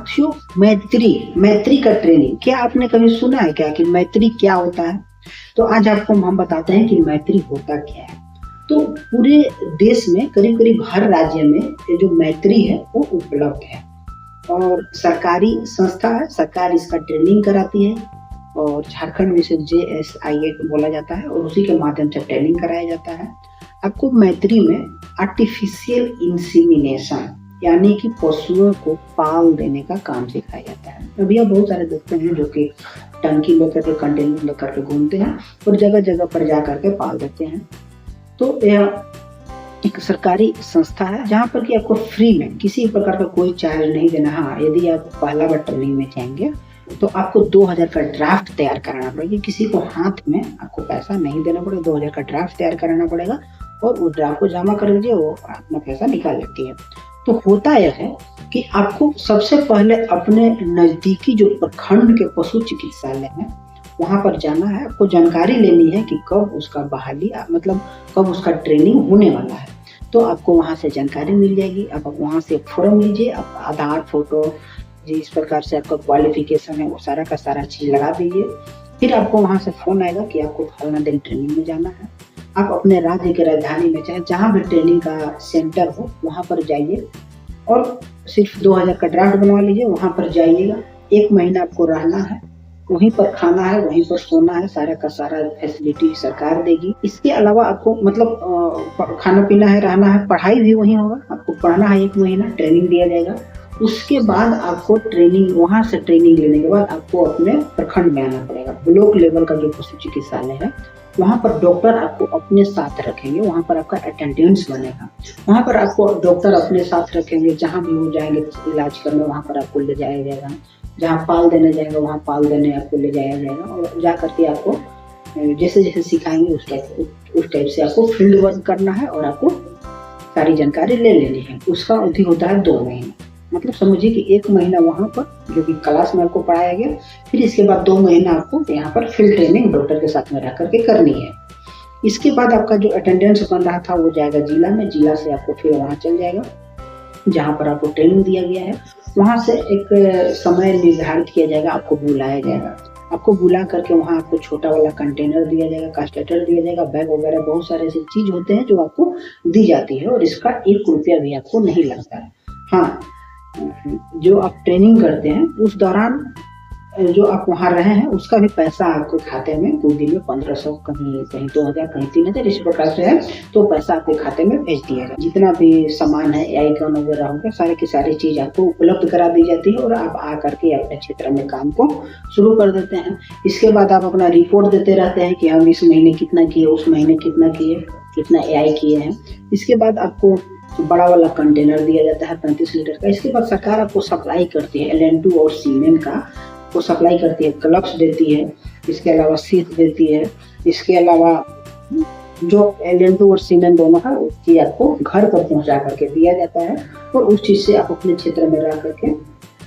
साथियों, मैत्री मैत्री का ट्रेनिंग क्या आपने कभी सुना है क्या कि मैत्री क्या होता है? तो आज आपको हम बताते हैं कि मैत्री होता क्या है। तो पूरे देश में करीब करीब हर राज्य में ये जो मैत्री है वो उपलब्ध है और सरकारी संस्था है, सरकार इसका ट्रेनिंग कराती है और झारखंड में इसे JSIA बोला जाता है और उसी के माध्यम से ट्रेनिंग कराया जाता है। आपको मैत्री में आर्टिफिशियल इंसीमिनेशन यानी कि पशुओं को पाल देने का काम सिखाया जाता है। अभी आप बहुत सारे देखते हैं जो कि टंकी लेकर के कंटेनर लेकर के घूमते हैं और जगह जगह पर जा करके पाल देते हैं। तो यह एक सरकारी संस्था है जहाँ पर कि आपको फ्री में किसी प्रकार का कोई चार्ज नहीं देना। हाँ, यदि आप पहला बार ट्रेनिंग में जाएंगे तो आपको 2000 का ड्राफ्ट तैयार कराना पड़ेगा। किसी को हाथ में आपको पैसा नहीं देना पड़ेगा, 2000 का ड्राफ्ट तैयार कराना पड़ेगा और उस ड्राफ्ट को जमा कर दीजिए, वो अपना पैसा निकाल लेती है। तो होता यह है कि आपको सबसे पहले अपने नजदीकी जो प्रखंड के पशु चिकित्सालय है वहां पर जाना है। आपको जानकारी लेनी है कि कब उसका बहाली मतलब कब उसका ट्रेनिंग होने वाला है। तो आपको वहां से जानकारी मिल जाएगी। आप वहां से फॉर्म लीजिए, आप आधार, फोटो, जिस प्रकार से आपका क्वालिफिकेशन है वो सारा का सारा चीज लगा दीजिए। फिर आपको वहां से फोन आएगा कि आपको फलाना दिन ट्रेनिंग में जाना है। आप अपने राज्य के राजधानी में चाहे जहाँ भी ट्रेनिंग का सेंटर हो वहाँ पर जाइए और सिर्फ 2000 का ड्राफ्ट बनवा लीजिए। वहाँ पर जाइएगा, 1 महीना आपको रहना है, वहीं पर खाना है, वहीं पर सोना है, सारा का सारा फैसिलिटी सरकार देगी। इसके अलावा आपको मतलब खाना पीना है, रहना है, पढ़ाई भी वहीं होगा। आपको पढ़ना है, 1 महीना ट्रेनिंग दिया जाएगा। उसके बाद आपको ट्रेनिंग, वहां से ट्रेनिंग लेने के बाद आपको अपने प्रखंड में आना पड़ेगा। ब्लॉक लेवल का जो पशु चिकित्सालय है वहां पर डॉक्टर आपको अपने साथ रखेंगे, वहां पर आपका अटेंडेंस बनेगा। वहां पर आपको डॉक्टर अपने साथ रखेंगे, जहां भी वो जाएंगे इलाज करने वहां पर आपको ले जाया जाएगा। जहाँ पाल देने जाएगा वहाँ पाल देने आपको ले जाया जाएगा और जा करके आपको जैसे जैसे सिखाएंगे उस टाइप से आपको फील्ड वर्क करना है और आपको सारी जानकारी ले लेनी है। उसका अवधि होता है 2 महीने। मतलब समझिए कि 1 महीना वहाँ पर जो कि क्लास में आपको पढ़ाया गया, फिर इसके बाद 2 महीना आपको यहाँ पर फील्ड ट्रेनिंग डॉक्टर के साथ में रह करके करनी है। इसके बाद आपका जो अटेंडेंस बन रहा था वो जाएगा जिला में, जिला से आपको फिर वहाँ चल जाएगा जहाँ पर आपको ट्रेनिंग दिया गया है। वहाँ से एक समय निर्धारित किया जाएगा, आपको बुलाया जाएगा। आपको बुला करके वहाँ आपको छोटा वाला कंटेनर दिया जाएगा, कास्टेटर दिया जाएगा, बैग वगैरह बहुत सारे ऐसे चीज होते हैं जो आपको दी जाती है और इसका 1 रुपया भी आपको नहीं लगता है। हाँ, जो आप ट्रेनिंग करते हैं उस दौरान जो आप वहाँ रहे हैं उसका भी पैसा आपको खाते में कुछ दिन में 1500, कहीं 2000, कहीं 3000, इस प्रकार से है। तो पैसा आपके खाते में भेज दिया जाएगा। जितना भी सामान है, आइकन वगैरह होगा, सारे की सारी चीज आपको उपलब्ध करा दी जाती है और आप आ करके अपने क्षेत्र में काम को शुरू कर देते हैं। इसके बाद आप अपना रिपोर्ट देते रहते हैं कि हम इस महीने कितना किए, उस महीने कितना किए, कितना AI किए हैं। इसके बाद आपको बड़ा वाला कंटेनर दिया जाता है 35 लीटर का। इसके बाद सरकार आपको सप्लाई करती है LN2 और सीमेंट का को सप्लाई करती है, ग्लव्स देती है, इसके अलावा सीट देती है। इसके अलावा जो LN2 और सीमेंट दोनों है उस चीज आपको घर पर पहुंचा करके दिया जाता है और उस चीज से आप अपने क्षेत्र में रह करके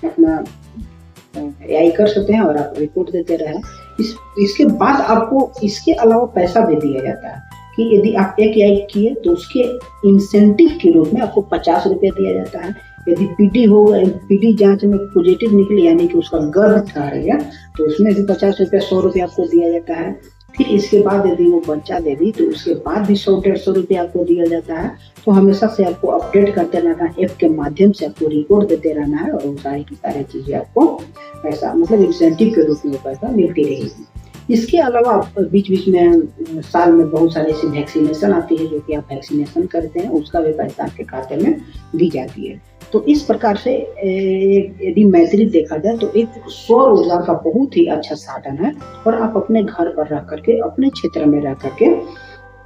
अपना AI कर सकते हैं और आप रिपोर्ट देते रहे। इसके बाद आपको इसके अलावा पैसा भी दिया जाता है कि यदि आप एक AI किए तो उसके इंसेंटिव के रूप में आपको 50 रुपये दिया जाता है। यदि PD जांच में पॉजिटिव निकली यानी कि उसका गर्भ था गया तो उसमें भी 50 रुपया, 100 रुपये आपको दिया जाता है। फिर इसके बाद यदि वो बच्चा दे दी तो उसके बाद भी 100-150 रुपये आपको दिया जाता है। तो हमेशा से आपको अपडेट करते रहना है, ऐप के माध्यम से आपको रिपोर्ट देते रहना है और सारी की सारी चीजें आपको पैसा मतलब इंसेंटिव के रूप में पैसा मिलती रहेगी। इसके अलावा बीच बीच में साल में बहुत सारी ऐसी वैक्सीनेशन आती है जो कि आप वैक्सीनेशन करते हैं, उसका भी पैसा आपके खाते में दी जाती है। तो इस प्रकार से यदि मैत्री देखा जाए तो एक स्वरोजगार का बहुत ही अच्छा साधन है और आप अपने घर पर रह करके, अपने क्षेत्र में रह करके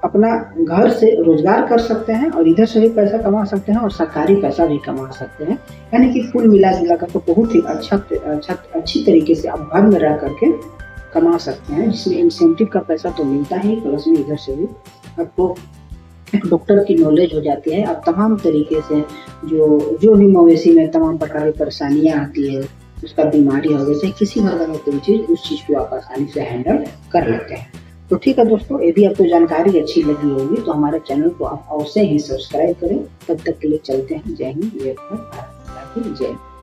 अपना घर से रोजगार कर सकते हैं और इधर से भी पैसा कमा सकते हैं और सरकारी पैसा भी कमा सकते हैं। यानी कि कुल मिला जुला कर तो बहुत ही अच्छी तरीके से आप घर में रह करके कमा सकते हैं, जिसमें इंसेंटिव का पैसा तो मिलता ही, प्लस में इधर से भी आपको डॉक्टर की नॉलेज हो जाती है। आप तमाम तरीके से जो भी मवेशी में तमाम प्रकार की परेशानियां आती है, उसका बीमारी हो गई, किसी प्रकार की कोई चीज, उस चीज को आप आसानी से हैंडल कर लेते हैं। तो ठीक है दोस्तों, यदि आपको जानकारी अच्छी लगी होगी तो हमारे चैनल को आप अवश्य ही सब्सक्राइब करें। तब तक के लिए चलते हैं। जय हिंद, जय भारत, जय।